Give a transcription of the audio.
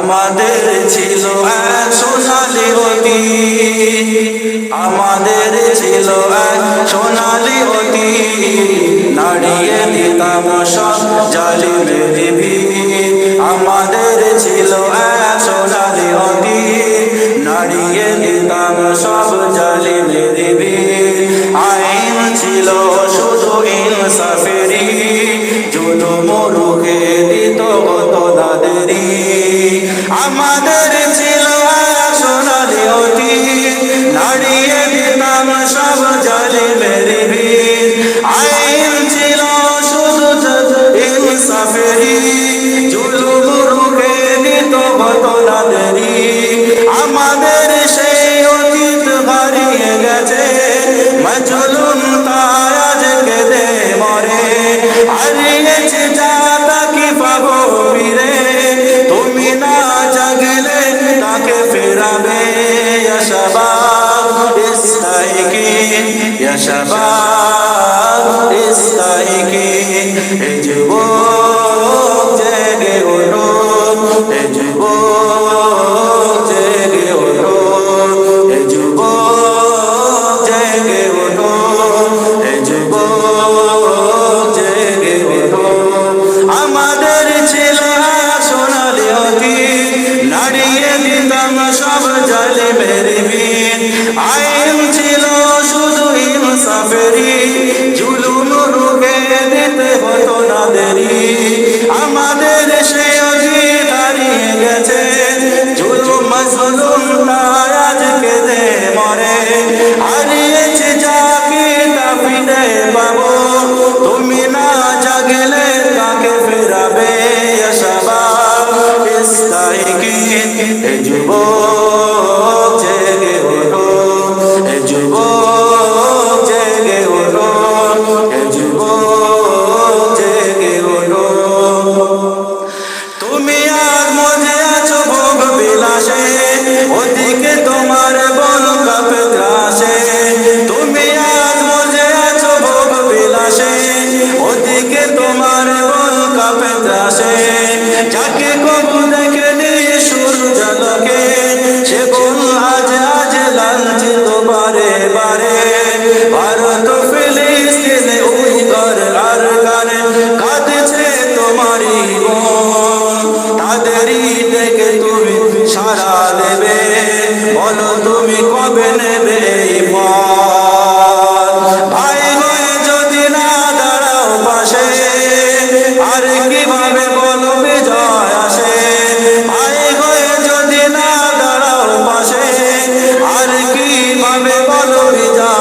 আমাদের ছিল এক সোনালী অতীত, আমাদের ছিল এক সোনালী অতীত, নাড়িয়ে দিতাম সব জালিমের ভিত। আমাদের ছিল এক সোনালী অতীত, নাড়িয়ে দিতাম সব জালিমের ভিত। আইন ছিল শুধু ইনসাফেরই, জুলুম রুখে দিত কত দাদেরই। আমাদের ছিল এক সোনালী অতীত, নাড়িয়ে দিতাম সব জালিমের ভিত। আইন ছিল শুধু ইনসাফেরই, জুলুম রুখে দিত কত দাদেরই। আমাদের সেই অতীত হারিয়ে গেছে, মাজলুম তাই আজ কেঁদে মরে। হারিয়েছে যা তা কি পাবো ফিরে, তুমি না জাগলে তাকে ফেরাবে। ইয়া শাবাব ইস্তাইকিন, ইয়া শাবাব ইস্তাইকিন। হে যুবক জেগে ওঠো, হে যুবক জেগে ওঠো, হে যুবক জেগে ওঠো, হে যুবক জেগে ওঠো। আমাদের ছিল সোনালী অতীত, নাড়িয়ে দিতাম সব জালিমের ভিত। আইন ছিল শুধু ইনসাফেরই, জুলুম রুখে দিতে হতো না দেরি। আমাদের সেই অতীত হারিয়ে গেছে, জুলুম মাজলুম তাই আজ কেঁদে মরে। হারিয়েছে যা কি তা ফিরে পাবো, তুমি না জাগলে তাকে ফেরাবে। ইয়া শাবাব ইস্তাইকিন, হে যুবক জেগে ওঠো, হে যুবক জেগে ওঠো, হে যুবক জেগে ওঠো। তুমি আজ মজে আছো ভোগ বিলাসে, ওদিকে তোমার বন কাঁপে ত্রাসে। তুমি আজ মজে আছো ভোগ বিলাসে, ওদিকে তোমার বন কাঁপে ত্রাসে। যাকে কবু দেখেনি সূর্য ঝলকে, সে বন আজ আজ লাঞ্ছিত বারে বারে। ভারত ফিলিস্তিনে উইঘুর আর কারে কাঁদছে তোমারই বোন। তাদেরই ডেকে তুমি সাড়া দেবে, বলো তুমি কবে নেবে এই পথ। ভাই হয়ে যদি না দাঁড়াও পাশে, আর কিভাবে বলো বিজয় আসে। ভাই হয়ে যদি না দাঁড়াও পাশে, আর কিভাবে বলো বিজয়